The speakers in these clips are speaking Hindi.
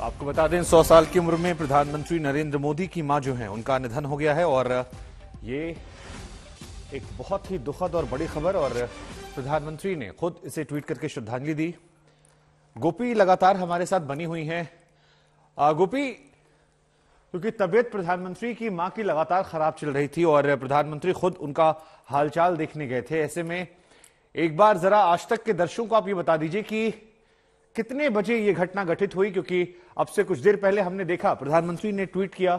आपको बता दें 100 साल की उम्र में प्रधानमंत्री नरेंद्र मोदी की मां जो हैं उनका निधन हो गया है और ये एक बहुत ही दुखद और बड़ी खबर और प्रधानमंत्री ने खुद इसे ट्वीट करके श्रद्धांजलि दी। गोपी लगातार हमारे साथ बनी हुई हैं। गोपी, क्योंकि तबीयत प्रधानमंत्री की मां की लगातार खराब चल रही थी और प्रधानमंत्री खुद उनका हालचाल देखने गए थे, ऐसे में एक बार जरा आज तक के दर्शकों को आप ये बता दीजिए कि कितने बजे ये घटना घटित हुई, क्योंकि अब से कुछ देर पहले हमने देखा प्रधानमंत्री ने ट्वीट किया,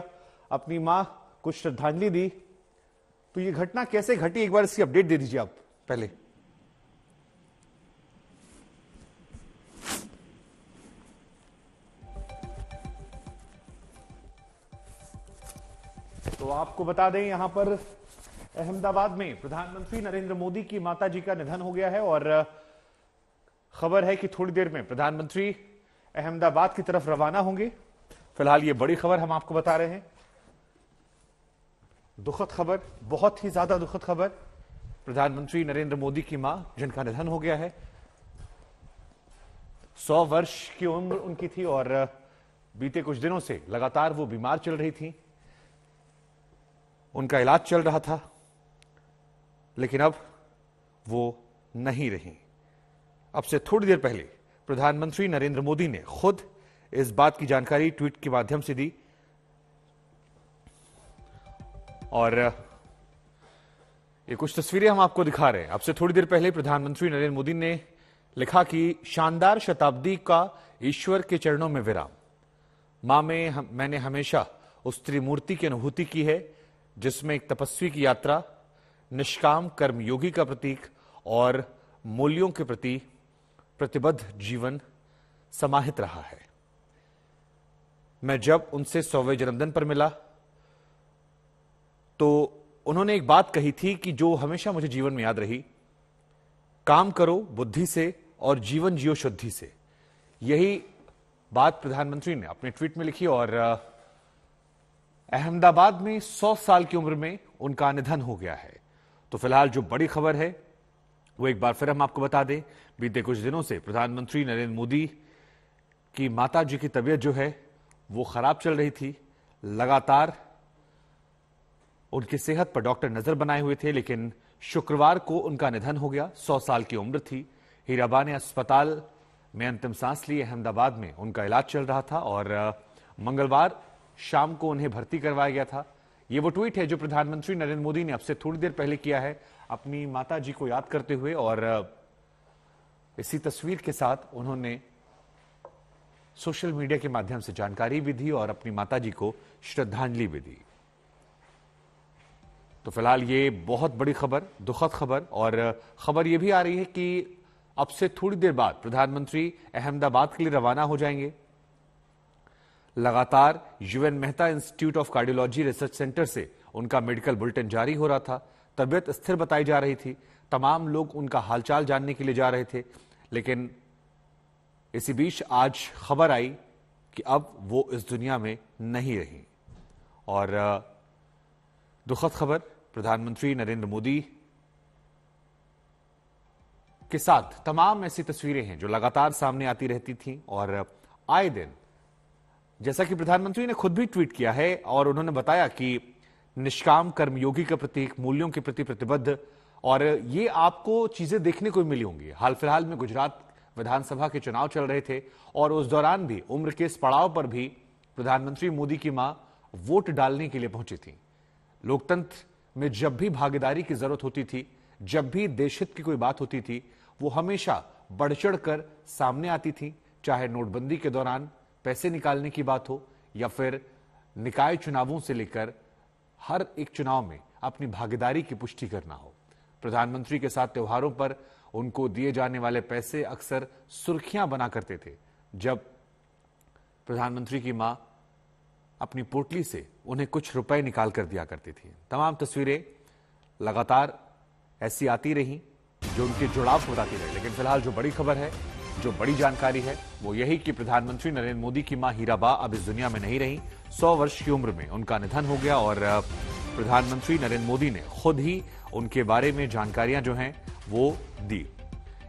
अपनी मां को श्रद्धांजलि दी। तो ये घटना कैसे घटी, एक बार इसकी अपडेट दे दीजिए आप पहले। तो आपको बता दें यहां पर अहमदाबाद में प्रधानमंत्री नरेंद्र मोदी की माताजी का निधन हो गया है और खबर है कि थोड़ी देर में प्रधानमंत्री अहमदाबाद की तरफ रवाना होंगे। फिलहाल ये बड़ी खबर हम आपको बता रहे हैं, दुखद खबर, बहुत ही ज्यादा दुखद खबर। प्रधानमंत्री नरेंद्र मोदी की मां जिनका निधन हो गया है, 100 वर्ष की उम्र उनकी थी और बीते कुछ दिनों से लगातार वो बीमार चल रही थी, उनका इलाज चल रहा था, लेकिन अब वो नहीं रही। अब से थोड़ी देर पहले प्रधानमंत्री नरेंद्र मोदी ने खुद इस बात की जानकारी ट्वीट के माध्यम से दी और ये कुछ तस्वीरें हम आपको दिखा रहे हैं। अब से थोड़ी देर पहले प्रधानमंत्री नरेंद्र मोदी ने लिखा कि शानदार शताब्दी का ईश्वर के चरणों में विराम। मां में मैंने हमेशा उस त्रिमूर्ति की अनुभूति की है जिसमें एक तपस्वी की यात्रा, निष्काम कर्मयोगी का प्रतीक और मूल्यों के प्रति प्रतिबद्ध जीवन समाहित रहा है। मैं जब उनसे 100वें जन्मदिन पर मिला तो उन्होंने एक बात कही थी कि जो हमेशा मुझे जीवन में याद रही, काम करो बुद्धि से और जीवन जियो शुद्धि से। यही बात प्रधानमंत्री ने अपने ट्वीट में लिखी और अहमदाबाद में 100 साल की उम्र में उनका निधन हो गया है। तो फिलहाल जो बड़ी खबर है वो एक बार फिर हम आपको बता दें, बीते कुछ दिनों से प्रधानमंत्री नरेंद्र मोदी की माता जी की तबीयत जो है वो खराब चल रही थी। लगातार उनकी सेहत पर डॉक्टर नजर बनाए हुए थे, लेकिन शुक्रवार को उनका निधन हो गया। 100 साल की उम्र थी। हीराबा ने अस्पताल में अंतिम सांस ली। अहमदाबाद में उनका इलाज चल रहा था और मंगलवार शाम को उन्हें भर्ती करवाया गया था। ये वो ट्वीट है जो प्रधानमंत्री नरेंद्र मोदी ने अब से थोड़ी देर पहले किया है, अपनी माता जी को याद करते हुए, और इसी तस्वीर के साथ उन्होंने सोशल मीडिया के माध्यम से जानकारी भी दी और अपनी माता जी को श्रद्धांजलि भी दी। तो फिलहाल ये बहुत बड़ी खबर, दुखद खबर, और खबर यह भी आ रही है कि अब से थोड़ी देर बाद प्रधानमंत्री अहमदाबाद के लिए रवाना हो जाएंगे। लगातार UN Mehta institute of cardiology research centre से उनका मेडिकल बुलेटिन जारी हो रहा था। तबियत स्थिर बताई जा रही थी। तमाम लोग उनका हालचाल जानने के लिए जा रहे थे, लेकिन इसी बीच आज खबर आई कि अब वो इस दुनिया में नहीं रही। और दुखद खबर, प्रधानमंत्री नरेंद्र मोदी के साथ तमाम ऐसी तस्वीरें हैं जो लगातार सामने आती रहती थीं और आए दिन, जैसा कि प्रधानमंत्री ने खुद भी ट्वीट किया है और उन्होंने बताया कि निष्काम कर्मयोगी का प्रतीक, मूल्यों के प्रति प्रतिबद्ध, और ये आपको चीजें देखने को मिली होंगी। हाल फिलहाल में गुजरात विधानसभा के चुनाव चल रहे थे और उस दौरान भी उम्र के इस पड़ाव पर भी प्रधानमंत्री मोदी की मां वोट डालने के लिए पहुंची थी। लोकतंत्र में जब भी भागीदारी की जरूरत होती थी, जब भी देशहित की कोई बात होती थी, वो हमेशा बढ़ चढ़ कर सामने आती थी, चाहे नोटबंदी के दौरान पैसे निकालने की बात हो या फिर निकाय चुनावों से लेकर हर एक चुनाव में अपनी भागीदारी की पुष्टि करना हो। प्रधानमंत्री के साथ त्योहारों पर उनको दिए जाने वाले पैसे अक्सर सुर्खियां बना करते थे, जब प्रधानमंत्री की मां अपनी पोटली से उन्हें कुछ रुपए निकाल कर दिया करती थी। तमाम तस्वीरें लगातार ऐसी आती रही जो उनके जुड़ाव को बताती रही। लेकिन फिलहाल जो बड़ी खबर है, जो बड़ी जानकारी है, वो यही कि प्रधानमंत्री नरेंद्र मोदी की मां हीराबा अब इस दुनिया में नहीं रही। 100 वर्ष की उम्र में उनका निधन हो गया और प्रधानमंत्री नरेंद्र मोदी ने खुद ही उनके बारे में जानकारियां जो हैं वो दी।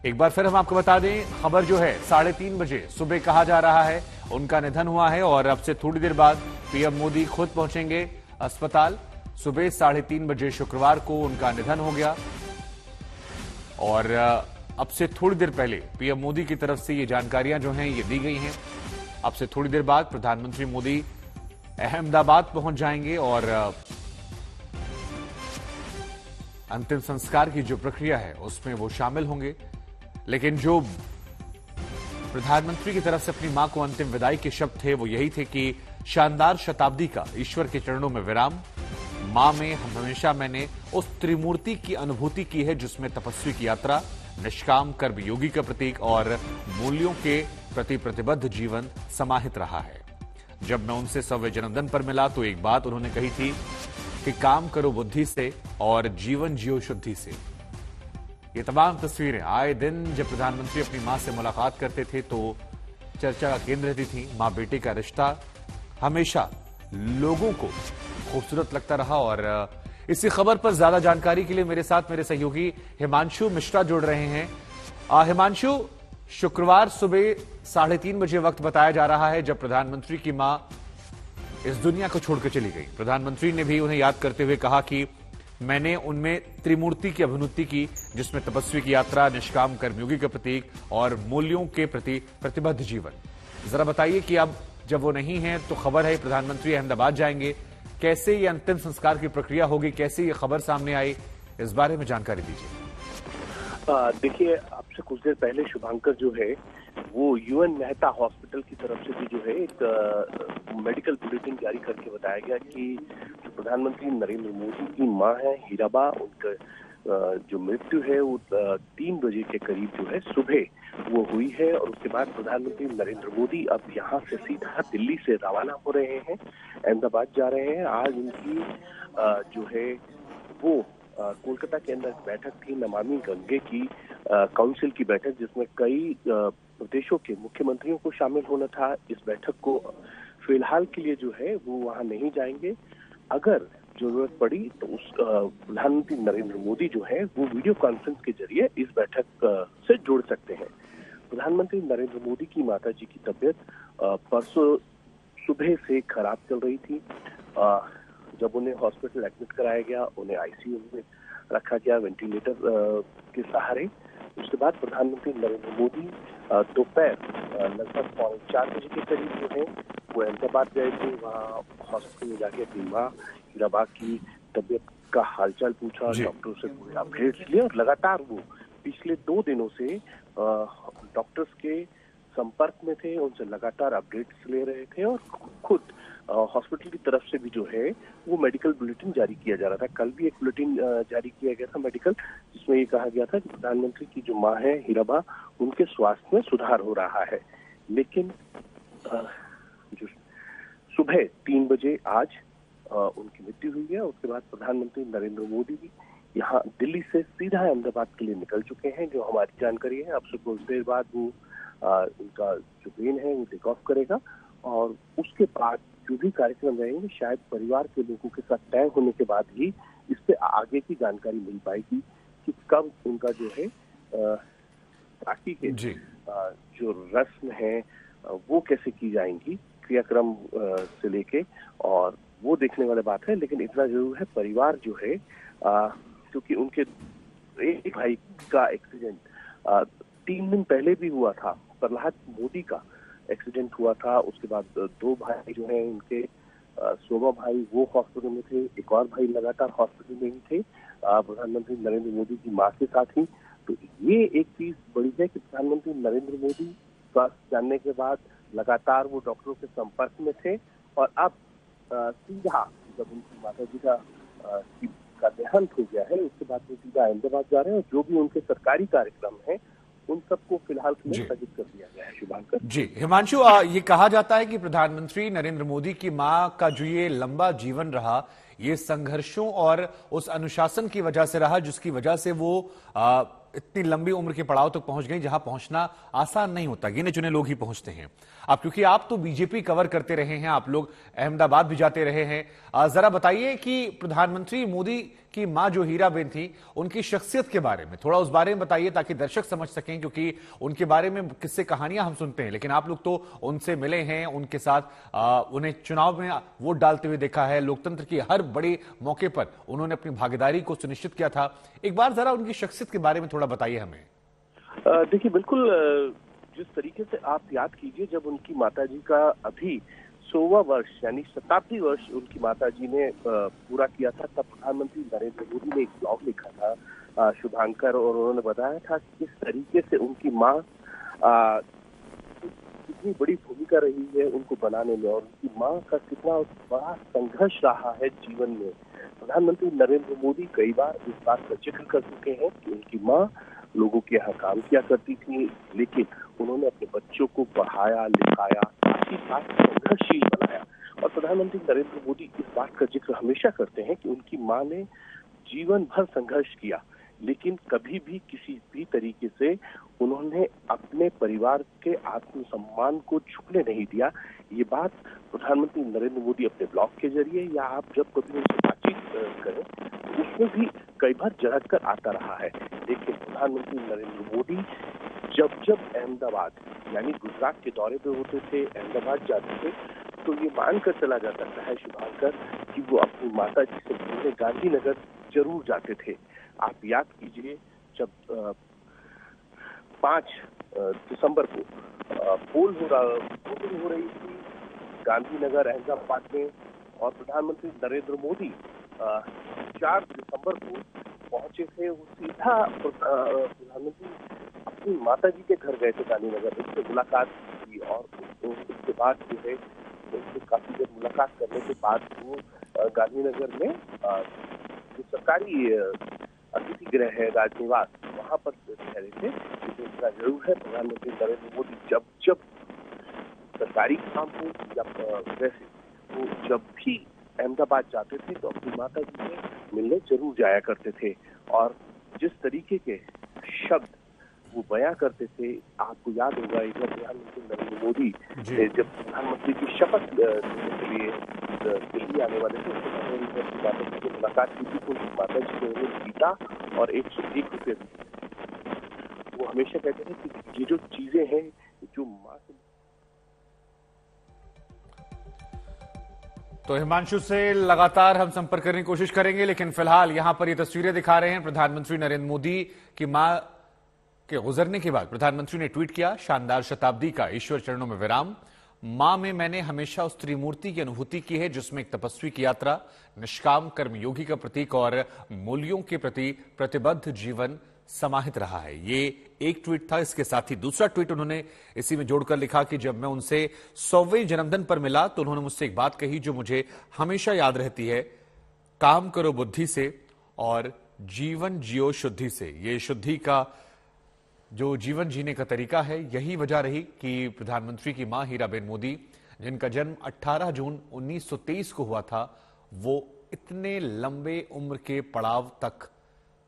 एक बार फिर हम आपको बता दें, खबर जो है 3:30 बजे सुबह कहा जा रहा है उनका निधन हुआ है और अब से थोड़ी देर बाद पीएम मोदी खुद पहुंचेंगे अस्पताल। सुबह 3:30 बजे शुक्रवार को उनका निधन हो गया और अब से थोड़ी देर पहले पीएम मोदी की तरफ से ये जानकारियां जो हैं ये दी गई हैं। अब से थोड़ी देर बाद प्रधानमंत्री मोदी अहमदाबाद पहुंच जाएंगे और अंतिम संस्कार की जो प्रक्रिया है उसमें वो शामिल होंगे। लेकिन जो प्रधानमंत्री की तरफ से अपनी मां को अंतिम विदाई के शब्द थे वो यही थे कि शानदार शताब्दी का ईश्वर के चरणों में विराम। मां में हमेशा मैंने उस त्रिमूर्ति की अनुभूति की है जिसमें तपस्वी की यात्रा, निष्काम कर्मयोगी का प्रतीक और मूल्यों के प्रति प्रतिबद्ध जीवन समाहित रहा है। जब मैं उनसे 100वें जन्मदिन पर मिला तो एक बात उन्होंने कही थी कि काम करो बुद्धि से और जीवन जियो शुद्धि से। ये तमाम तस्वीरें आए दिन जब प्रधानमंत्री अपनी मां से मुलाकात करते थे तो चर्चा का केंद्र रहती थी। मां बेटे का रिश्ता हमेशा लोगों को खूबसूरत लगता रहा और इसी खबर पर ज्यादा जानकारी के लिए मेरे साथ मेरे सहयोगी हिमांशु मिश्रा जुड़ रहे हैं। हिमांशु, शुक्रवार सुबह 3:30 बजे वक्त बताया जा रहा है जब प्रधानमंत्री की मां इस दुनिया को छोड़कर चली गई। प्रधानमंत्री ने भी उन्हें याद करते हुए कहा कि मैंने उनमें त्रिमूर्ति की अभिव्यक्ति की जिसमें तपस्वी की यात्रा, निष्काम कर्मयोगी का प्रतीक और मूल्यों के प्रति प्रतिबद्ध जीवन। जरा बताइए कि अब जब वो नहीं है तो खबर है प्रधानमंत्री अहमदाबाद जाएंगे, कैसे ये अंतिम संस्कार की प्रक्रिया होगी, कैसे ये खबर सामने आई, इस बारे में जानकारी दीजिए। देखिए, आपसे कुछ देर पहले शुभांकर जो है वो यूएन मेहता हॉस्पिटल की तरफ से भी जो है एक मेडिकल बुलेटिन जारी करके बताया गया कि जो प्रधानमंत्री नरेंद्र मोदी की मां है हीराबा, उनका जो मृत्यु है वो 3 बजे के करीब जो है सुबह वो हुई है। और उसके बाद प्रधानमंत्री नरेंद्र मोदी अब यहाँ से सीधा दिल्ली से रवाना हो रहे हैं, अहमदाबाद जा रहे हैं। आज उनकी जो है वो कोलकाता के अंदर बैठक थी, नमामि गंगे की काउंसिल की बैठक, जिसमें कई प्रदेशों के मुख्यमंत्रियों को शामिल होना था। इस बैठक को फिलहाल के लिए जो है वो वहां नहीं जाएंगे। अगर जरूरत पड़ी तो उस प्रधानमंत्री नरेंद्र मोदी जो है वो वीडियो कॉन्फ्रेंस के जरिए इस बैठक से जुड़ सकते हैं। प्रधानमंत्री नरेंद्र मोदी की माताजी की तबीयत परसों सुबह से खराब चल रही थी। जब उन्हें हॉस्पिटल एडमिट कराया गया, उन्हें आईसीयू में रखा गया वेंटिलेटर के सहारे। उसके बाद प्रधानमंत्री नरेंद्र मोदी दोपहर लगभग 4:15 बजे के करीब जो है वो अहमदाबाद गए थे। वहाँ हॉस्पिटल में जाके अपनी माँ हीराबा की तबीयत का हालचाल पूछा, डॉक्टरों से पूरे अपडेट्स लिए और लगातार वो पिछले 2 दिनों से डॉक्टर्स के संपर्क में थे, उनसे लगातार अपडेट्स ले रहे थे और खुद हॉस्पिटल की तरफ से भी जो है वो मेडिकल बुलेटिन जारी किया जा रहा था। कल भी एक बुलेटिन जारी किया गया था मेडिकल, जिसमें ये कहा गया था कि प्रधानमंत्री की जो मां है हीराबा, उनके स्वास्थ्य में सुधार हो रहा है। लेकिन जो सुबह 3 बजे आज उनकी मृत्यु हुई है। उसके बाद प्रधानमंत्री नरेंद्र मोदी यहाँ दिल्ली से सीधा अहमदाबाद के लिए निकल चुके हैं। जो हमारी जानकारी है, अब से कुछ देर बाद वो उनका जो प्लेन है वो टेक ऑफ करेगा और उसके बाद जो भी कार्यक्रम रहेंगे शायद परिवार के लोगों के साथ तय होने के बाद ही इस पे आगे की जानकारी मिल पाएगी कि कब उनका जो है बाकी के जो रस्म है वो कैसे की जाएंगी, क्रियाक्रम से लेके, और वो देखने वाली बात है। लेकिन इतना जरूर है, परिवार जो है क्योंकि उनके एक भाई का एक्सीडेंट 3 दिन पहले भी हुआ था, प्रहलाद मोदी का एक्सीडेंट हुआ था। उसके बाद 2 भाई जो हैं उनके, शोभा भाई वो हॉस्पिटल में थे, एक और भाई लगातार हॉस्पिटल में ही थे प्रधानमंत्री नरेंद्र मोदी की मां के साथ ही। तो ये एक चीज बड़ी है कि प्रधानमंत्री नरेंद्र मोदी स्वास्थ्य जानने के बाद लगातार वो डॉक्टरों के संपर्क में थे और अब सीधा जब उनकी माताजी का देहांत हो गया है उसके बाद वो सीधा अहमदाबाद जा रहे हैं और जो भी उनके सरकारी कार्यक्रम है उन सबको फिलहाल के लिए स्थगित कर दिया गया है। शुभांकर जी, हिमांशु, ये कहा जाता है कि प्रधानमंत्री नरेंद्र मोदी की मां का जो ये लंबा जीवन रहा, ये संघर्षों और उस अनुशासन की वजह से रहा जिसकी वजह से वो इतनी लंबी उम्र के पड़ाव तक पहुंच गई जहां पहुंचना आसान नहीं होता, गिने चुने लोग ही पहुंचते हैं। अब क्योंकि आप तो बीजेपी कवर करते रहे हैं, आप लोग अहमदाबाद भी जाते रहे हैं, जरा बताइए कि प्रधानमंत्री मोदी कि मां जो हीराबेन थी उनकी शख्सियत के बारे में थोड़ा उस बारे में बताइए ताकि दर्शक समझ सकें, क्योंकि उनके बारे में किस्से कहानियां हम सुनते हैं लेकिन आप लोग तो उनसे मिले हैं, उनके साथ उन्हें चुनाव में वोट डालते हुए देखा है, लोकतंत्र की हर बड़े मौके पर उन्होंने अपनी भागीदारी को सुनिश्चित किया था। एक बार जरा उनकी शख्सियत के बारे में थोड़ा बताइए हमें। देखिए, बिल्कुल जिस तरीके से आप याद कीजिए, जब उनकी माताजी का अभी 100वां वर्ष यानी शताब्दी वर्ष उनकी माताजी ने पूरा किया था, तब प्रधानमंत्री नरेंद्र मोदी ने एक ब्लॉग लिखा था शुभांकर, और उन्होंने बताया था कि किस तरीके से उनकी माँ कितनी बड़ी भूमिका रही है उनको बनाने में, और उनकी माँ का कितना बड़ा संघर्ष रहा है जीवन में। प्रधानमंत्री नरेंद्र मोदी कई बार इस बात का जिक्र कर चुके हैं कि उनकी माँ लोगों के यहाँ काम किया करती थी, लेकिन उन्होंने अपने बच्चों को पढ़ाया लिखाया, साथ ही साथ संघर्षशील बनाया। और प्रधानमंत्री नरेंद्र मोदी इस बात का जिक्र हमेशा करते हैं कि उनकी माँ ने जीवन भर संघर्ष किया, लेकिन कभी भी किसी भी तरीके से उन्होंने अपने परिवार के आत्मसम्मान को झुकने नहीं दिया। ये बात प्रधानमंत्री नरेंद्र मोदी अपने ब्लॉग के जरिए या आप जब कभी उनसे बातचीत करें तो उसमें भी कई बार झलक कर आता रहा है। लेकिन प्रधानमंत्री नरेंद्र मोदी जब अहमदाबाद यानी गुजरात के दौरे पे होते थे, अहमदाबाद जाते थे, तो ये मानकर चला जा सकता है शुभांकर कि वो अपनी माता जी से मिलने गांधीनगर जरूर जाते थे। आप याद कीजिए, जब 5 दिसंबर को पोलिंग हो रही थी गांधीनगर अहमदाबाद में, और प्रधानमंत्री नरेंद्र मोदी 4 दिसंबर को पहुंचे थे। वो सीधा प्रधानमंत्री अपनी माता जी के घर गए थे गांधीनगर, उससे मुलाकात की, और उसके बाद जो है उनसे काफी देर मुलाकात करने के बाद वो गांधीनगर में जो सरकारी अतिथि गृह है राजनिवास, वहां पर ठहरे थे। लेकिन इतना जरूर है, प्रधानमंत्री नरेंद्र मोदी जब सरकारी काम हो या वैसे वो जब भी अहमदाबाद जाते थे तो अपनी माता जी से मिलने जरूर जाया करते थे। और जिस तरीके के शब्द वो बयां करते थे, आपको याद होगा एक बार प्रधानमंत्री नरेंद्र मोदी जब प्रधानमंत्री की शपथ लेने के लिए दिल्ली आने वाले थे, उनकी माता जी से मुलाकात की थी, तो उनकी माता जी ने उन्हें जीता और 101 रुपये दिए। वो हमेशा कहते थे कि ये जो चीजें हैं जो माँ से। तो हिमांशु से लगातार हम संपर्क करने की कोशिश करेंगे, लेकिन फिलहाल यहां पर ये तस्वीरें दिखा रहे हैं प्रधानमंत्री नरेंद्र मोदी की मां के गुजरने के बाद प्रधानमंत्री ने ट्वीट किया, शानदार शताब्दी का ईश्वर चरणों में विराम। मां में मैंने हमेशा उस त्रिमूर्ति की अनुभूति की है जिसमें एक तपस्वी की यात्रा, निष्काम कर्मयोगी का प्रतीक और मूल्यों के प्रति प्रतिबद्ध जीवन समाहित रहा है। ये एक ट्वीट था। इसके साथ ही दूसरा ट्वीट उन्होंने इसी में जोड़कर लिखा कि जब मैं उनसे 100वें जन्मदिन पर मिला तो उन्होंने मुझसे एक बात कही जो मुझे हमेशा याद रहती है, काम करो बुद्धि से और जीवन जियो शुद्धि से। ये शुद्धि का जो जीवन जीने का तरीका है, यही वजह रही कि प्रधानमंत्री की मां हीराबेन मोदी, जिनका जन्म 18 जून 1923 को हुआ था, वो इतने लंबे उम्र के पड़ाव तक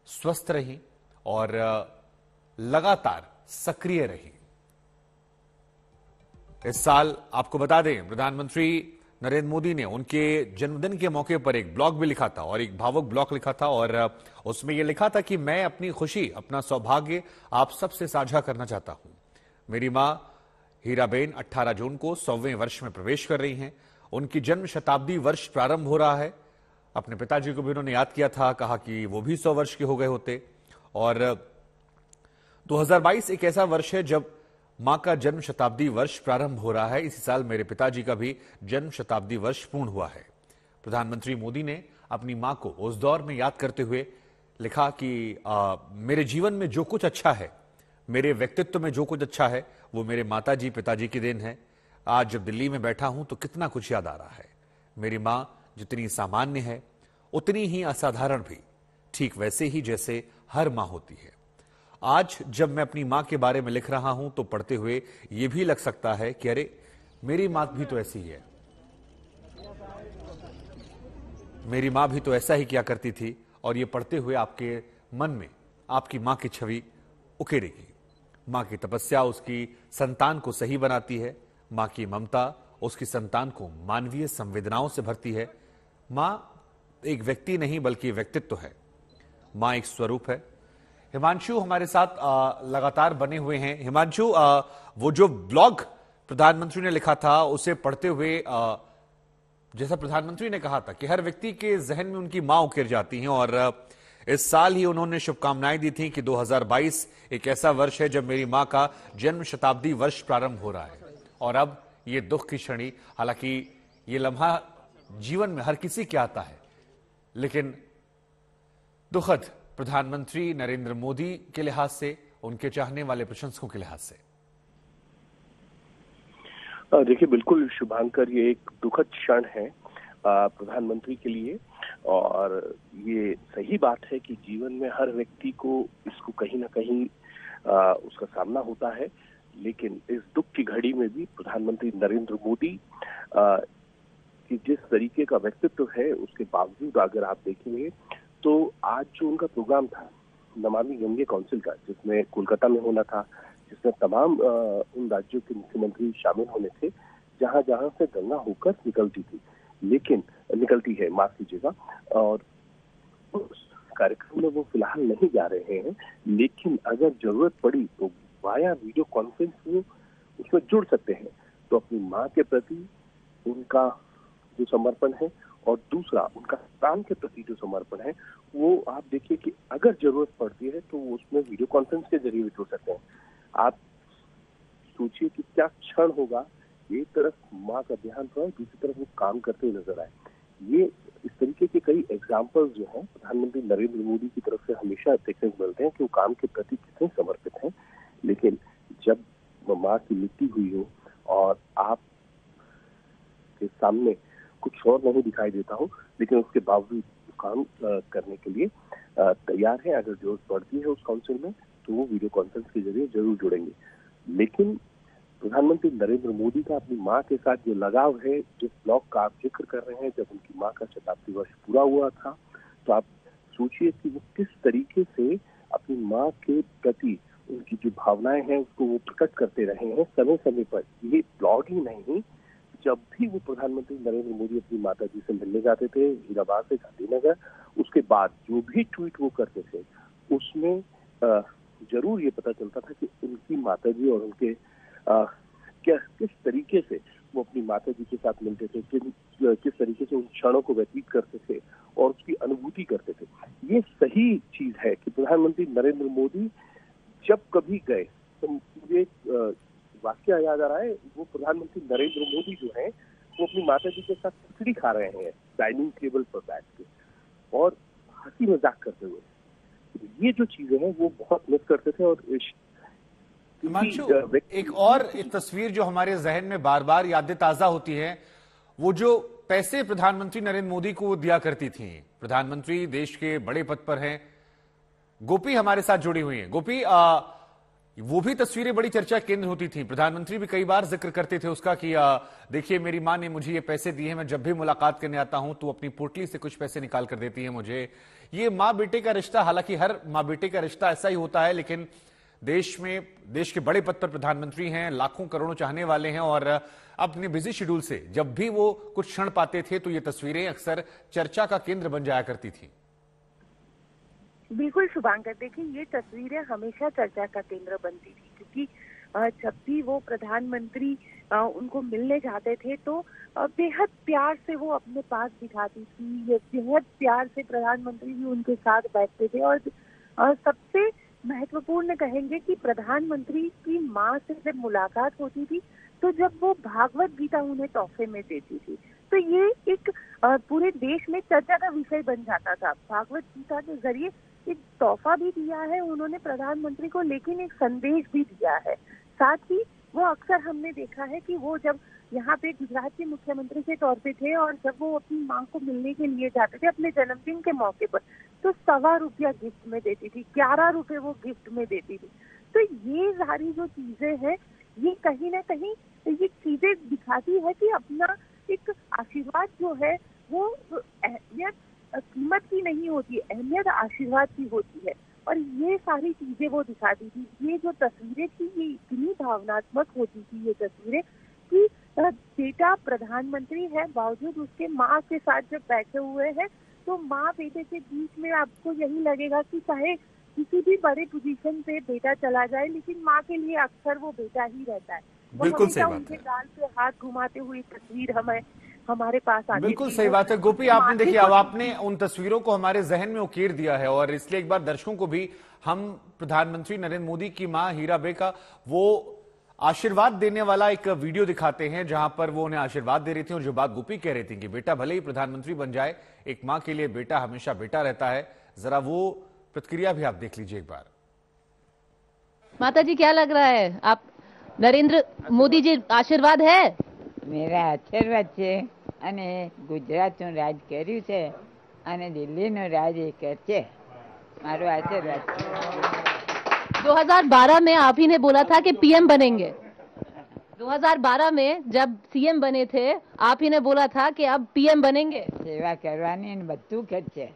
स्वस्थ रही और लगातार सक्रिय रही। इस साल आपको बता दें, प्रधानमंत्री नरेंद्र मोदी ने उनके जन्मदिन के मौके पर एक ब्लॉग भी लिखा था और एक भावुक ब्लॉग लिखा था, और उसमें यह लिखा था कि मैं अपनी खुशी, अपना सौभाग्य आप सबसे साझा करना चाहता हूं। मेरी मां हीराबेन 18 जून को 100वें वर्ष में प्रवेश कर रही हैं। उनकी जन्म शताब्दी वर्ष प्रारंभ हो रहा है। अपने पिताजी को भी उन्होंने याद किया था, कहा कि वो भी 100 वर्ष के हो गए होते। और 2022 एक ऐसा वर्ष है जब मां का जन्म शताब्दी वर्ष प्रारंभ हो रहा है। इसी साल मेरे पिताजी का भी जन्म शताब्दी वर्ष पूर्ण हुआ है। प्रधानमंत्री मोदी ने अपनी मां को उस दौर में याद करते हुए लिखा कि मेरे जीवन में जो कुछ अच्छा है, मेरे व्यक्तित्व में जो कुछ अच्छा है, वो मेरे माताजी पिताजी की देन है। आज जब दिल्ली में बैठा हूं तो कितना कुछ याद आ रहा है। मेरी मां जितनी सामान्य है उतनी ही असाधारण भी, ठीक वैसे ही जैसे हर मां होती है। आज जब मैं अपनी मां के बारे में लिख रहा हूं तो पढ़ते हुए यह भी लग सकता है कि अरे मेरी मां भी तो ऐसी ही है, मेरी मां भी तो ऐसा ही किया करती थी। और ये पढ़ते हुए आपके मन में आपकी मां की छवि उकेरेगी। मां की तपस्या उसकी संतान को सही बनाती है। मां की ममता उसकी संतान को मानवीय संवेदनाओं से भरती है। मां एक व्यक्ति नहीं बल्कि व्यक्तित्व है। मां एक स्वरूप है। हिमांशु हमारे साथ लगातार बने हुए हैं। हिमांशु, वो जो ब्लॉग प्रधानमंत्री ने लिखा था उसे पढ़ते हुए जैसा प्रधानमंत्री ने कहा था कि हर व्यक्ति के जहन में उनकी मां उकेर जाती हैं, और इस साल ही उन्होंने शुभकामनाएं दी थी कि 2022 एक ऐसा वर्ष है जब मेरी मां का जन्म शताब्दी वर्ष प्रारंभ हो रहा है। और अब ये दुख की क्षणी, हालांकि ये लम्हा जीवन में हर किसी के आता है, लेकिन दुखद प्रधानमंत्री नरेंद्र मोदी के लिहाज से, उनके चाहने वाले प्रशंसकों के लिहाज से। देखिए, बिल्कुल शुभांकर, ये एक दुखद क्षण है प्रधानमंत्री के लिए, और ये सही बात है कि जीवन में हर व्यक्ति को इसको कहीं ना कहीं उसका सामना होता है। लेकिन इस दुख की घड़ी में भी प्रधानमंत्री नरेंद्र मोदी कि जिस तरीके का व्यक्तित्व है, उसके बावजूद अगर आप देखेंगे तो आज जो उनका प्रोग्राम था नमामि गंगे काउंसिल का, जिसमें कोलकाता में होना था, जिसमें तमाम उन राज्यों के मुख्यमंत्री शामिल होने थे जहां जहां से गंगा होकर निकलती है, माफ कीजिएगा, और उस कार्यक्रम में वो फिलहाल नहीं जा रहे हैं। लेकिन अगर जरूरत पड़ी तो वाया वीडियो कॉन्फ्रेंस वो उसमें जुड़ सकते हैं। तो अपनी माँ के प्रति उनका जो समर्पण है, और दूसरा उनका प्राण के प्रति जो समर्पण है, वो आप देखिए कि अगर जरूरत पड़ती है तो वो उसमें वीडियो कॉन्फ्रेंस के जरिए भी जुड़ सकते हैं। आप सोचिए कि क्या क्षण होगा, एक तरफ माँ का देहांत हुआ है, दूसरी तरफ वो काम करते हुए नजर आए। ये इस तरीके के कई एग्जाम्पल्स जो हैं प्रधानमंत्री नरेंद्र मोदी की तरफ से हमेशा देखने को मिलते हैं कि वो काम के प्रति कितने समर्पित हैं। लेकिन जब माँ की मृत्यु हुई हो और आप के सामने कुछ और नहीं दिखाई देता हो, लेकिन उसके बावजूद काम करने के लिए तैयार है। अगर जरूरत पड़ती है उस काउंसिल में तो वो वीडियो कॉन्फ्रेंस के जरिए जरूर जुड़ेंगे। लेकिन प्रधानमंत्री नरेंद्र मोदी का अपनी माँ के साथ जो लगाव है, जिस ब्लॉग का आप जिक्र कर रहे हैं, जब उनकी माँ का शताब्दी वर्ष पूरा हुआ था, तो आप सोचिए कि वो किस तरीके से अपनी माँ के प्रति उनकी जो भावनाएं हैं उसको वो प्रकट करते रहे हैं समय समय पर। ये ब्लॉग ही नहीं, जब भी वो प्रधानमंत्री नरेंद्र मोदी अपनी माता जी से मिलने जाते थे हीराबाद से गांधीनगर, उसके बाद जो भी ट्वीट वो करते थे उसमें जरूर ये पता चलता था कि उनकी माता जी और उनके किस तरीके से वो अपनी माता जी के साथ मिलते थे, किस तरीके से उन क्षणों को व्यतीत करते थे और उसकी अनुभूति करते थे। ये सही चीज है कि प्रधानमंत्री नरेंद्र मोदी जब कभी गए, तो मुझे वाक्य याद आ रहा है, वो प्रधानमंत्री नरेंद्र मोदी जो है वो अपनी माता जी के साथ खिचड़ी खा रहे हैं डाइनिंग टेबल पर बैठ के और हंसी मजाक करते हुए। ये जो चीजें हैं वो बहुत मिस करते थे। और हिमांशु, एक और एक तस्वीर जो हमारे जहन में बार बार यादें ताजा होती है, वो जो पैसे प्रधानमंत्री नरेंद्र मोदी को दिया करती थी। प्रधानमंत्री देश के बड़े पद पर हैं। गोपी हमारे साथ जुड़ी हुई हैं। गोपी, वो भी तस्वीरें बड़ी चर्चा केंद्र होती थी। प्रधानमंत्री भी कई बार जिक्र करते थे उसका कि देखिए मेरी मां ने मुझे ये पैसे दिए हैं, मैं जब भी मुलाकात करने आता हूं तो अपनी पोटली से कुछ पैसे निकाल कर देती है मुझे। ये मां बेटे का रिश्ता, हालांकि हर मां बेटे का रिश्ता ऐसा ही होता है, लेकिन देश में देश के बड़े पद पर प्रधानमंत्री हैं, लाखों करोड़ों चाहने वाले हैं, और अपने बिजी शेड्यूल से जब भी वो कुछ क्षण पाते थे तो ये तस्वीरें अक्सर चर्चा का केंद्र बन जाया करती थी। बिल्कुल शुभांकर, देखिए ये तस्वीरें हमेशा चर्चा का केंद्र बनती थी, क्योंकि जब भी वो प्रधानमंत्री उनको मिलने जाते थे तो बेहद प्यार से वो अपने पास बिठाती थी। बेहद प्यार से प्रधानमंत्री भी उनके साथ बैठते थे। और सबसे महत्वपूर्ण कहेंगे कि प्रधानमंत्री की माँ से जब मुलाकात होती थी तो जब वो भागवत गीता उन्हें तोहफे में देती थी तो ये एक पूरे देश में चर्चा का विषय बन जाता था। भागवत गीता के जरिए एक तोहफा भी दिया है उन्होंने प्रधानमंत्री को, लेकिन एक संदेश भी दिया है। साथ ही वो अक्सर हमने देखा है कि वो जब यहाँ पे गुजरात के मुख्यमंत्री के तौर पे थे और जब वो अपनी माँ को मिलने के लिए जाते थे अपने जन्मदिन के मौके पर, तो ₹1.25 गिफ्ट में देती थी, ₹11 वो गिफ्ट में देती थी। तो ये सारी जो चीजें हैं, ये कहीं ना कहीं ये चीजें दिखाती है कि अपना एक आशीर्वाद जो है वो अहमियत कीमत की नहीं होती, अहमियत आशीर्वाद की होती है। और ये सारी चीजें वो दिखाती थी। ये जो तस्वीरें थी ये इतनी भावनात्मक होती थी ये तस्वीरें कि बेटा प्रधानमंत्री है, बावजूद उसके माँ के साथ जब बैठे हुए हैं तो माँ बेटे के बीच में आपको यही लगेगा कि चाहे किसी भी बड़े पोजीशन पे बेटा चला जाए, लेकिन माँ के लिए अक्सर वो बेटा ही रहता है। वो बिल्कुल सही हमेशा बात उनके है। गाल पे हाथ घुमाते हुए तस्वीर हमारे पास आती बिल्कुल थी। सही वो बात है गोपी, आपने माथे देखिए को अब आपने उन तस्वीरों को हमारे जहन में उकेर दिया है, और इसलिए एक बार दर्शकों को भी हम प्रधानमंत्री नरेंद्र मोदी की मां हीराबे का वो आशीर्वाद देने वाला एक वीडियो दिखाते हैं, जहां पर वो उन्हें आशीर्वाद दे रही थी। और जो बात गोपी कह रही थी कि बेटा भले ही प्रधानमंत्री बन जाए, एक मां के लिए बेटा हमेशा बेटा रहता है, जरा वो प्रतिक्रिया भी आप देख लीजिए एक बार। माता जी क्या लग रहा है, आप नरेंद्र मोदी जी आशीर्वाद है? मेरा આશીર્વાદ છે અને ગુજરાતનું રાજ કર્યું છે અને દિલ્હીનું રાજ એ કરશે. મારો આશીર્વાદ છે. 2012 में आप ही ने बोला था कि पीएम बनेंगे। 2012 में जब सीएम बने थे, आप ही ने बोला था कि अब पीएम बनेंगे। સેવા કરવાની ને બધું કરશે.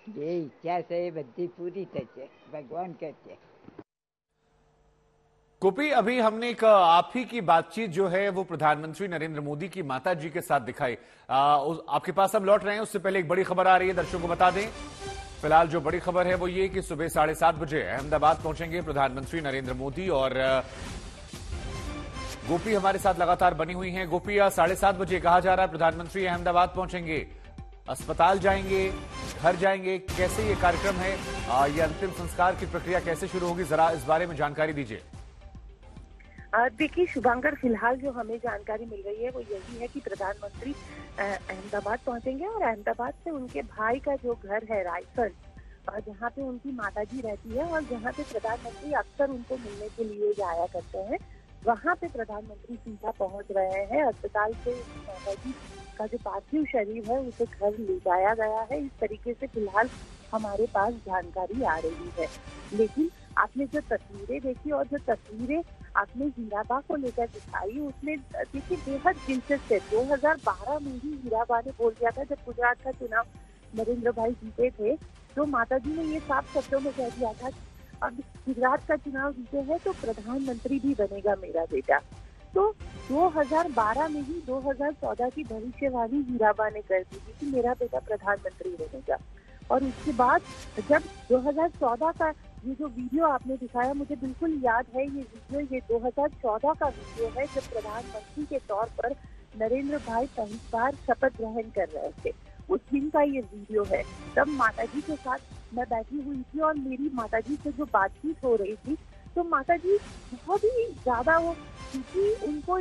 જે ઈચ્છા છે એ બધી પૂરી થશે. ભગવાન કરશે. गोपी, अभी हमने एक आप ही की बातचीत जो है वो प्रधानमंत्री नरेंद्र मोदी की माता जी के साथ दिखाई। आपके पास हम लौट रहे हैं, उससे पहले एक बड़ी खबर आ रही है, दर्शकों को बता दें। फिलहाल जो बड़ी खबर है वो ये कि सुबह 7:30 बजे अहमदाबाद पहुंचेंगे प्रधानमंत्री नरेंद्र मोदी, और गोपी हमारे साथ लगातार बनी हुई हैं। गोपी, 7:30 बजे कहा जा रहा है प्रधानमंत्री अहमदाबाद पहुंचेंगे, अस्पताल जाएंगे, घर जाएंगे, कैसे ये कार्यक्रम है, ये अंतिम संस्कार की प्रक्रिया कैसे शुरू होगी, जरा इस बारे में जानकारी दीजिए। देखिए शुभांकर, फिलहाल जो हमें जानकारी मिल रही है वो यही है कि प्रधानमंत्री अहमदाबाद पहुंचेंगे और अहमदाबाद से उनके भाई का जो घर है रायसर, जहाँ पे उनकी माताजी रहती है और जहाँ पे प्रधानमंत्री अक्सर उनको मिलने के लिए जाया करते हैं, वहाँ पे प्रधानमंत्री सीधा पहुंच रहे हैं। अस्पताल से माताजी का जो पार्थिव शरीर है उसे घर ले जाया गया है, इस तरीके से फिलहाल हमारे पास जानकारी आ रही है। लेकिन आपने जो तस्वीरें देखी और जो तस्वीरें आपने हीराबा को लेकर दिखाई, उसमें देखिए बेहद दिलचस्प है। 2012 में ही हीराबा ने बोल दिया था, जब गुजरात का चुनाव नरेंद्र भाई जीते थे, तो माताजी ने ये साफ शब्दों में कह दिया था अब गुजरात का चुनाव जीते हैं तो प्रधानमंत्री भी बनेगा मेरा बेटा। तो 2012 में ही 2014 की भविष्यवाणी हीराबा ने कर दी थी कि मेरा बेटा प्रधानमंत्री बनेगा। और उसके बाद जब 2014 का ये जो वीडियो आपने दिखाया, मुझे बिल्कुल याद है ये वीडियो, ये 2014 का वीडियो है, जब प्रधानमंत्री के तौर पर नरेंद्र भाई पहली बार शपथ ग्रहण कर रहे थे। उस दिन का ये वीडियो है। तब माताजी के साथ मैं बैठी हुई थी और मेरी माताजी से जो बातचीत हो रही थी, तो माताजी बहुत ही ज्यादा क्योंकि उनको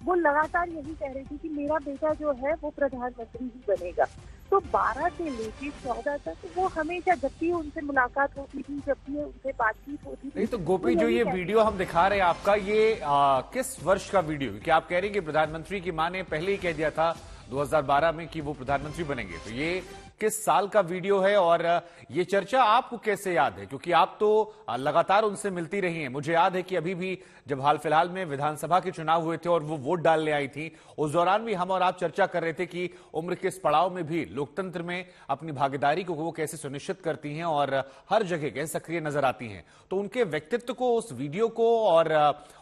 वो लगातार यही कह रही थी कि मेरा बेटा जो है वो प्रधानमंत्री ही बनेगा। तो 12 से लेके 14 तक वो हमेशा जब भी उनसे मुलाकात होती थी, जब भी उनसे बातचीत होती थी। नहीं तो गोपी, जो ये वीडियो हम दिखा रहे हैं आपका, ये किस वर्ष का वीडियो है? क्या आप कह रहे हैं कि प्रधानमंत्री की मां ने पहले ही कह दिया था 2012 में कि वो प्रधानमंत्री बनेंगे? तो ये किस साल का वीडियो है और ये चर्चा आपको कैसे याद है? क्योंकि आप तो लगातार उनसे मिलती रही हैं। मुझे याद है कि अभी भी जब हाल फिलहाल में विधानसभा के चुनाव हुए थे और वो वोट डालने आई थी, उस दौरान भी हम और आप चर्चा कर रहे थे कि उम्र के इस पड़ाव में भी लोकतंत्र में अपनी भागीदारी को वो कैसे सुनिश्चित करती हैं और हर जगह कैसे सक्रिय नजर आती हैं। तो उनके व्यक्तित्व को, उस वीडियो को और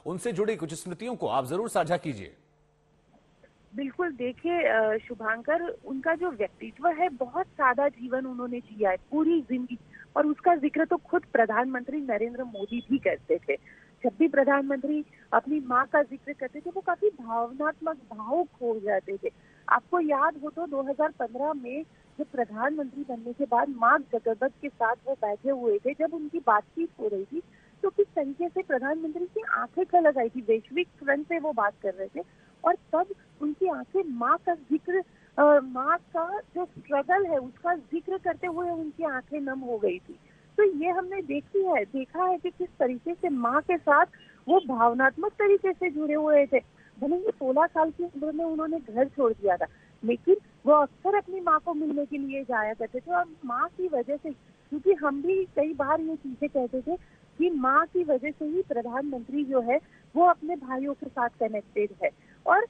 उनसे जुड़ी कुछ स्मृतियों को आप जरूर साझा कीजिए। बिल्कुल, देखिए शुभांकर, उनका जो व्यक्तित्व है, बहुत सादा जीवन उन्होंने जिया है पूरी जिंदगी, और उसका जिक्र तो खुद प्रधानमंत्री नरेंद्र मोदी भी करते थे। जब भी प्रधानमंत्री अपनी माँ का जिक्र करते थे, वो काफी भावनात्मक, भावुक हो जाते थे। आपको याद हो तो 2015 में जब प्रधानमंत्री बनने के बाद मार्क जकरबर्ग के साथ वो बैठे हुए थे, जब उनकी बातचीत हो रही थी, तो किस तरीके से प्रधानमंत्री की आंखें खलक आई थी। वैश्विक फ्रंट से वो बात कर रहे थे और तब उनकी आंखें माँ का जिक्र, माँ का जो स्ट्रगल है उसका जिक्र करते हुए उनकी आंखें नम हो गई थी। तो ये हमने देखा है कि किस तरीके से माँ के साथ वो भावनात्मक तरीके से जुड़े हुए थे। भले ही 16 साल की उम्र में उन्होंने घर छोड़ दिया था, लेकिन वो अक्सर अपनी माँ को मिलने के लिए जाया करते थे। और माँ की वजह से, क्योंकि हम भी कई बार ये चीजें कहते थे कि माँ की वजह से ही प्रधानमंत्री जो है वो अपने भाइयों के साथ कनेक्टेड है, और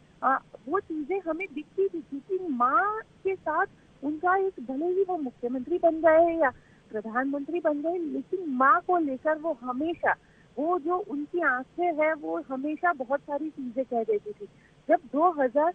वो चीजें हमें दिखती थी कि माँ के साथ उनका एक, भले ही वो मुख्यमंत्री बन गए या प्रधानमंत्री बन गए, लेकिन माँ को लेकर वो हमेशा, वो जो उनकी आंखें है वो हमेशा बहुत सारी चीजें कह देती थी। जब 2000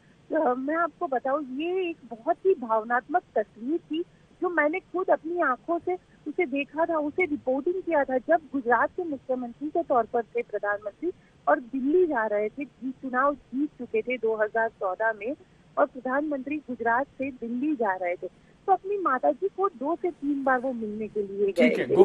मैं आपको बताऊं, ये एक बहुत ही भावनात्मक तस्वीर थी जो मैंने खुद अपनी आंखों से उसे देखा था, उसे रिपोर्टिंग किया था जब गुजरात के मुख्यमंत्री के तौर पर थे प्रधानमंत्री और दिल्ली जा रहे थे, चुनाव जीत चुके थे 2014 में और प्रधानमंत्री गुजरात से दिल्ली जा रहे थे, तो अपनी माताजी को 2 से 3 बार वो मिलने के लिए गए। ठीक है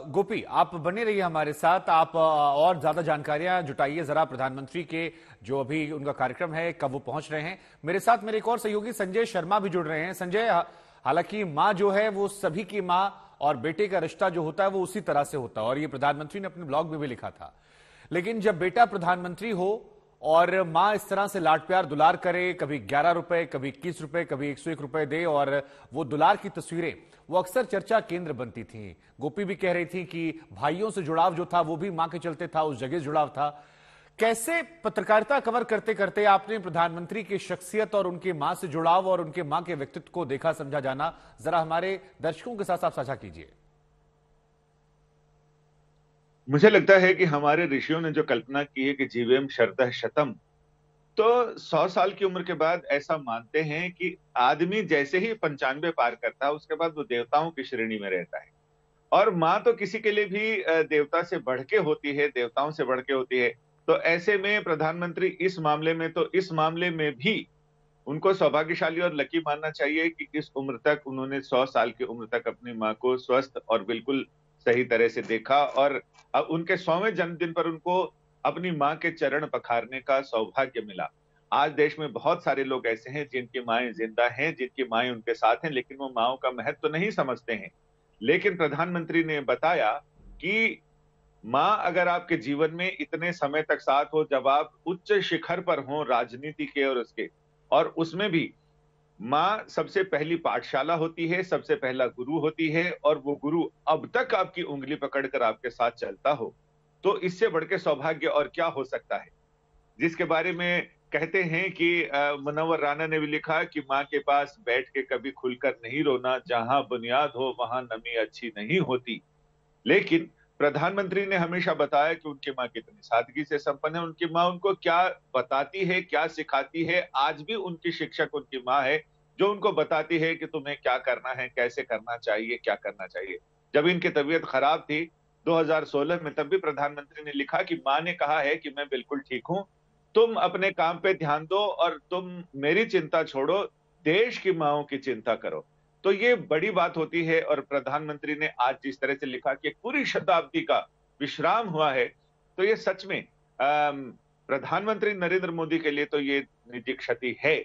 गोपी, आप बने रहिए हमारे साथ। आप और ज्यादा जानकारियां जुटाइए जरा प्रधानमंत्री के जो अभी उनका कार्यक्रम है, कब वो पहुंच रहे हैं। मेरे साथ मेरे एक और सहयोगी संजय शर्मा भी जुड़ रहे हैं। संजय, हालांकि माँ जो है वो सभी की माँ और बेटे का रिश्ता जो होता है वो उसी तरह से होता है, और ये प्रधानमंत्री ने अपने ब्लॉग में भी लिखा था। लेकिन जब बेटा प्रधानमंत्री हो और मां इस तरह से लाड प्यार दुलार करे, कभी 11 रुपए, कभी 21 रुपए, कभी 101 रुपए दे, और वो दुलार की तस्वीरें वो अक्सर चर्चा केंद्र बनती थी। गोपी भी कह रही थी कि भाइयों से जुड़ाव जो था वो भी मां के चलते था, उस जगह जुड़ाव था। कैसे पत्रकारिता कवर करते करते आपने प्रधानमंत्री की शख्सियत और उनकी मां से जुड़ाव और उनके मां के व्यक्तित्व को देखा समझा जाना, जरा हमारे दर्शकों के साथ आप साझा कीजिए। मुझे लगता है कि हमारे ऋषियों ने जो कल्पना की है कि जीवेम शरदः शतम, तो 100 साल की उम्र के बाद ऐसा मानते हैं कि आदमी जैसे ही 95 पार करता है उसके बाद वो देवताओं की श्रेणी में रहता है। और माँ तो किसी के लिए भी देवता से बढ़ के होती है, देवताओं से बढ़ के होती है। तो ऐसे में प्रधानमंत्री इस मामले में भी उनको सौभाग्यशाली और लकी मानना चाहिए कि इस उम्र तक उन्होंने 100 साल की उम्र तक अपनी माँ को स्वस्थ और बिल्कुल सही तरह से देखा, और अब उनके 100वें जन्मदिन पर उनको अपनी माँ के चरण पखारने का सौभाग्य मिला। आज देश में बहुत सारे लोग ऐसे हैं जिनकी माएं जिंदा हैं, जिनकी माएं उनके साथ हैं, लेकिन वो माओं का महत्व तो नहीं समझते हैं। लेकिन प्रधानमंत्री ने बताया कि माँ अगर आपके जीवन में इतने समय तक साथ हो, जब आप उच्च शिखर पर हो राजनीति के और उसके, और उसमें भी माँ सबसे पहली पाठशाला होती है, सबसे पहला गुरु होती है, और वो गुरु अब तक आपकी उंगली पकड़कर आपके साथ चलता हो, तो इससे बढ़ के सौभाग्य और क्या हो सकता है। जिसके बारे में कहते हैं कि मुनव्वर राना ने भी लिखा कि माँ के पास बैठ के कभी खुलकर नहीं रोना, जहां बुनियाद हो वहां नमी अच्छी नहीं होती। लेकिन प्रधानमंत्री ने हमेशा बताया कि उनकी माँ कितनी सादगी से संपन्न है, उनकी माँ उनको क्या बताती है, क्या सिखाती है। आज भी उनकी शिक्षक उनकी माँ है, जो उनको बताती है कि तुम्हें क्या करना है, कैसे करना चाहिए, क्या करना चाहिए। जब इनकी तबीयत खराब थी 2016 में, तब भी प्रधानमंत्री ने लिखा कि माँ ने कहा है कि मैं बिल्कुल ठीक हूं, तुम अपने काम पे ध्यान दो और तुम मेरी चिंता छोड़ो, देश की माँओं की चिंता करो। तो ये बड़ी बात होती है। और प्रधानमंत्री ने आज जिस तरह से लिखा कि पूरी शताब्दी का विश्राम हुआ है, तो ये सच में प्रधानमंत्री नरेंद्र मोदी के लिए तो ये निजी क्षति है,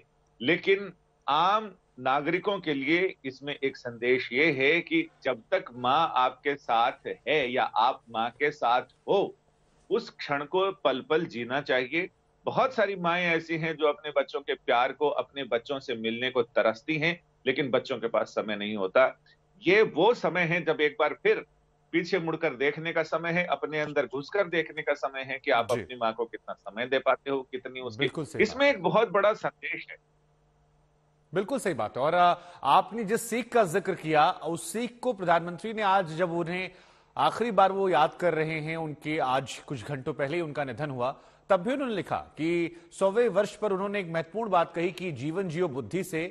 लेकिन आम नागरिकों के लिए इसमें एक संदेश ये है कि जब तक माँ आपके साथ है या आप माँ के साथ हो, उस क्षण को पल पल जीना चाहिए। बहुत सारी माएं ऐसी हैं जो अपने बच्चों के प्यार को, अपने बच्चों से मिलने को तरसती हैं, लेकिन बच्चों के पास समय नहीं होता। ये वो समय है जब एक बार फिर पीछे मुड़कर देखने का समय है, अपने अंदर घुसकर देखने का समय है कि आप अपनी माँ को कितना समय दे पाते हो, कितनी उसकी, इसमें एक बहुत बड़ा संदेश है। बिल्कुल सही बात है। और आपने जिस सीख का जिक्र किया, उस सीख को प्रधानमंत्री ने आज जब उन्हें आखिरी बार वो याद कर रहे हैं, उनके आज कुछ घंटों पहले ही उनका निधन हुआ, तब भी उन्होंने लिखा कि 100वें वर्ष पर उन्होंने एक महत्वपूर्ण बात कही कि जीवन जियो बुद्धि से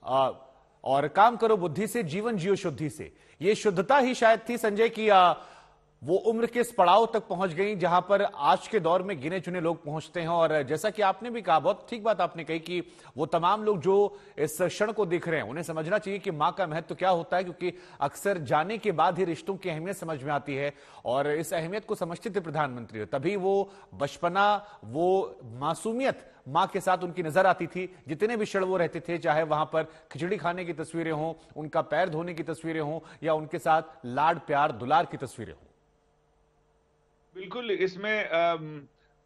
और काम करो बुद्धि से, जीवन जियो शुद्धि से। ये शुद्धता ही शायद थी संजय की वो उम्र के इस पड़ाव तक पहुंच गई जहां पर आज के दौर में गिने चुने लोग पहुंचते हैं। और जैसा कि आपने भी कहा, बहुत ठीक बात आपने कही कि वो तमाम लोग जो इस क्षण को देख रहे हैं उन्हें समझना चाहिए कि मां का महत्व क्या होता है, क्योंकि अक्सर जाने के बाद ही रिश्तों की अहमियत समझ में आती है। और इस अहमियत को समझते थे प्रधानमंत्री, तभी वो बचपना, वो मासूमियत मां के साथ उनकी नजर आती थी। जितने भी क्षण वो रहते थे, चाहे वहां पर खिचड़ी खाने की तस्वीरें हों, उनका पैर धोने की तस्वीरें हों, या उनके साथ लाड प्यार दुलार की तस्वीरें हों। बिल्कुल, इसमें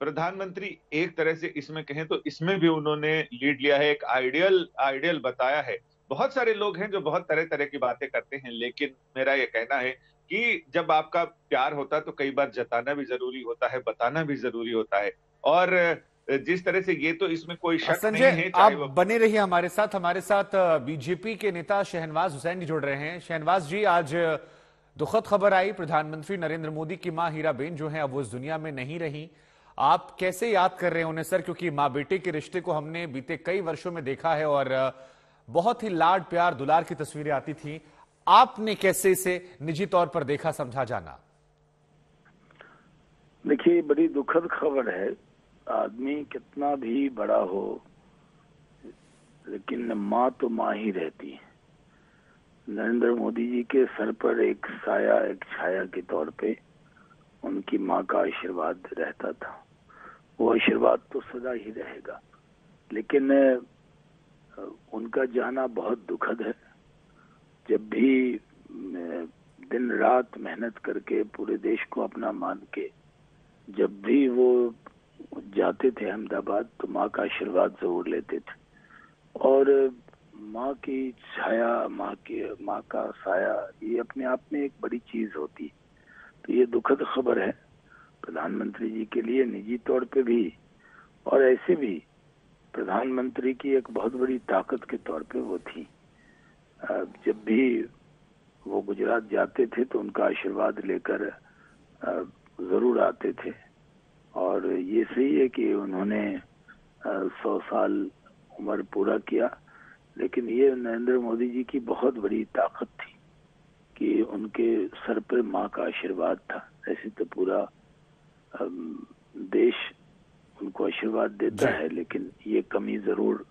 प्रधानमंत्री एक तरह से इसमें कहें तो इसमें भी उन्होंने लीड लिया है, एक आइडियल बताया है। बहुत सारे लोग हैं जो बहुत तरह तरह की बातें करते हैं, लेकिन मेरा ये कहना है कि जब आपका प्यार होता है तो कई बार जताना भी जरूरी होता है, बताना भी जरूरी होता है। और जिस तरह से ये, तो इसमें कोई शक नहीं है। आप बने रहिए हमारे साथ बीजेपी के नेता शहनवाज हुसैन जी जुड़ रहे हैं। शहनवाज जी, आज दुखद खबर आई, प्रधानमंत्री नरेंद्र मोदी की मां हीराबेन जो है अब वो इस दुनिया में नहीं रही। आप कैसे याद कर रहे हैं उन्हें सर, क्योंकि मां बेटे के रिश्ते को हमने बीते कई वर्षों में देखा है और बहुत ही लाड प्यार दुलार की तस्वीरें आती थी। आपने कैसे इसे निजी तौर पर देखा, समझा, जाना? देखिए, बड़ी दुखद खबर है। आदमी कितना भी बड़ा हो, लेकिन माँ तो माँ ही रहती है। नरेंद्र मोदी जी के सर पर एक साया, एक छाया के तौर पे उनकी माँ का आशीर्वाद रहता था। वो आशीर्वाद तो सदा ही रहेगा, लेकिन उनका जाना बहुत दुखद है। जब भी दिन रात मेहनत करके पूरे देश को अपना मान के जब भी वो जाते थे अहमदाबाद, तो माँ का आशीर्वाद जरूर लेते थे। और माँ की छाया, माँ का साया, ये अपने आप में एक बड़ी चीज होती। तो ये दुखद खबर है प्रधानमंत्री जी के लिए निजी तौर पे भी, और ऐसे भी प्रधानमंत्री की एक बहुत बड़ी ताकत के तौर पे वो थी। जब भी वो गुजरात जाते थे तो उनका आशीर्वाद लेकर जरूर आते थे। और ये सही है कि उन्होंने 100 साल उम्र पूरा किया, लेकिन ये नरेंद्र मोदी जी की बहुत बड़ी ताकत थी कि उनके सर पर माँ का आशीर्वाद था। ऐसे तो पूरा देश उनको आशीर्वाद देता है, लेकिन ये कमी जरूर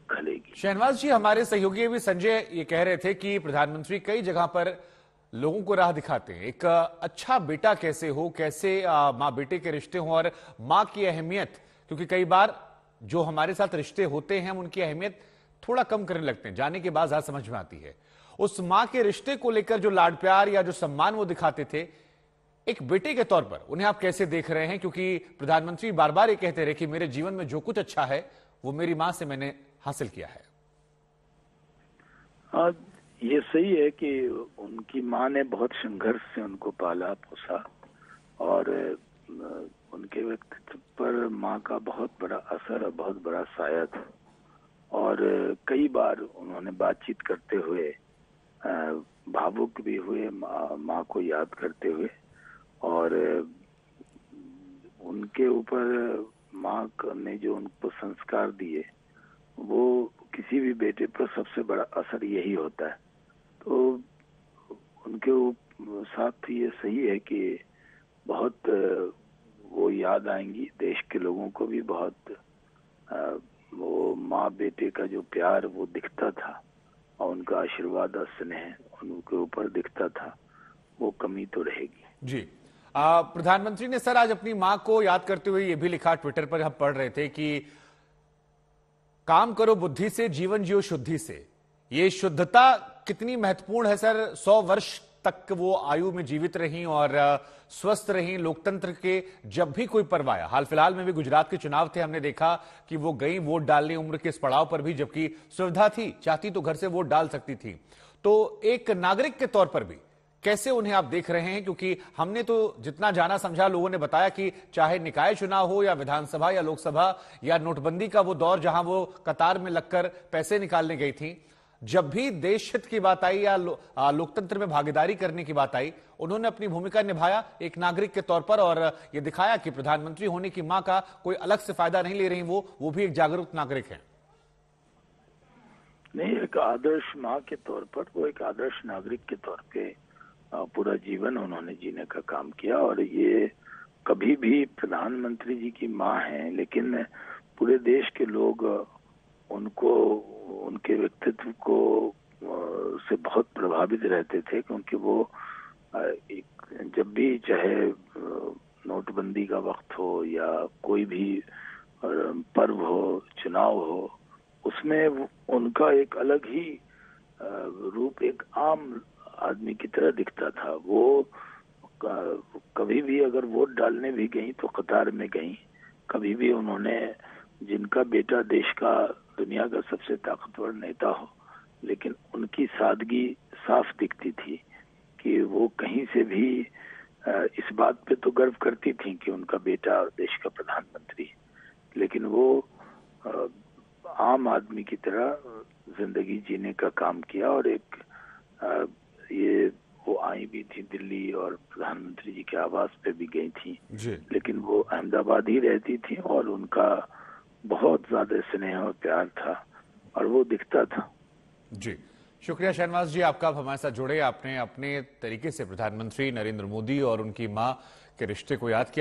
खलेगी। शहनवाज जी, हमारे सहयोगी भी संजय ये कह रहे थे कि प्रधानमंत्री कई जगह पर लोगों को राह दिखाते हैं। एक अच्छा बेटा कैसे हो, कैसे माँ बेटे के रिश्ते हों, और माँ की अहमियत, क्योंकि कई बार जो हमारे साथ रिश्ते होते हैं हम उनकी अहमियत थोड़ा कम करने लगते हैं, जाने के बाद ज्यादा समझ में आती है। उस माँ के रिश्ते को लेकर जो लाड प्यार या जो सम्मान वो दिखाते थे, एक बेटे के तौर पर उन्हें आप कैसे देख रहे हैं? क्योंकि प्रधानमंत्री बार बार ये कहते रहे कि मेरे जीवन में जो कुछ अच्छा है वो मेरी मां से मैंने हासिल किया है। ये सही है कि उनकी माँ ने बहुत संघर्ष से उनको पाला पोसा, और उनके व्यक्तित्व पर माँ का बहुत बड़ा असर और बहुत बड़ा साया था। और कई बार उन्होंने बातचीत करते हुए भावुक भी हुए, माँ को याद करते हुए। और उनके ऊपर माँ ने जो उनको संस्कार दिए, वो किसी भी बेटे पर सबसे बड़ा असर यही होता है। तो उनके साथ ये सही है कि बहुत वो याद आएंगी देश के लोगों को भी। बहुत वो माँ बेटे का जो प्यार वो दिखता था, और उनका आशीर्वाद और स्नेह उनके ऊपर दिखता था, वो कमी तो रहेगी। जी, प्रधानमंत्री ने सर आज अपनी मां को याद करते हुए ये भी लिखा, ट्विटर पर हम पढ़ रहे थे कि काम करो बुद्धि से, जीवन जियो शुद्धि से। ये शुद्धता कितनी महत्वपूर्ण है सर? 100 वर्ष तक वो आयु में जीवित रही और स्वस्थ रही। लोकतंत्र के जब भी कोई पर्व आया, हाल फिलहाल में भी गुजरात के चुनाव थे, हमने देखा कि वो गई वोट डालने उम्र के इस पड़ाव पर भी, जबकि सुविधा थी, चाहती तो घर से वोट डाल सकती थी। तो एक नागरिक के तौर पर भी कैसे उन्हें आप देख रहे हैं? क्योंकि हमने तो जितना जाना समझा, लोगों ने बताया कि चाहे निकाय चुनाव हो या विधानसभा या लोकसभा या नोटबंदी का वो दौर जहां वो कतार में लगकर पैसे निकालने गई थी, जब भी देश हित की बात आई या लोकतंत्र में भागीदारी करने की बात आई, उन्होंने अपनी भूमिका निभाया एक नागरिक के तौर पर, और ये दिखाया कि प्रधानमंत्री होने की मां का कोई अलग से फायदा नहीं ले रही, वो भी एक जागरूक नागरिक है। नहीं, एक आदर्श माँ के तौर पर, वो एक आदर्श नागरिक के तौर पे पूरा जीवन उन्होंने जीने का काम किया। और ये कभी भी प्रधानमंत्री जी की माँ हैं, लेकिन पूरे देश के लोग उनको, उनके व्यक्तित्व को से बहुत प्रभावित रहते थे, क्योंकि वो जब भी चाहे नोटबंदी का वक्त हो या कोई भी पर्व हो, चुनाव हो, उसमें उनका एक अलग ही रूप एक आम आदमी की तरह दिखता था। वो कभी भी अगर वोट डालने भी गई तो कतार में गई। कभी भी उन्होंने, जिनका बेटा देश का, दुनिया का सबसे ताकतवर नेता हो, लेकिन उनकी सादगी साफ दिखती थी कि वो कहीं से भी इस बात पे तो गर्व करती थी कि उनका बेटा देश का प्रधानमंत्री, लेकिन वो आम आदमी की तरह जिंदगी जीने का काम किया। और एक ये वो आई भी थी दिल्ली और प्रधानमंत्री जी के आवास पे भी गई थी, लेकिन वो अहमदाबाद ही रहती थी, और उनका बहुत ज्यादा स्नेह और प्यार था, और वो दिखता था। जी, शुक्रिया शहनवाज जी, आपका आप हमारे साथ जुड़े। आपने अपने तरीके से प्रधानमंत्री नरेंद्र मोदी और उनकी मां के रिश्ते को याद किया।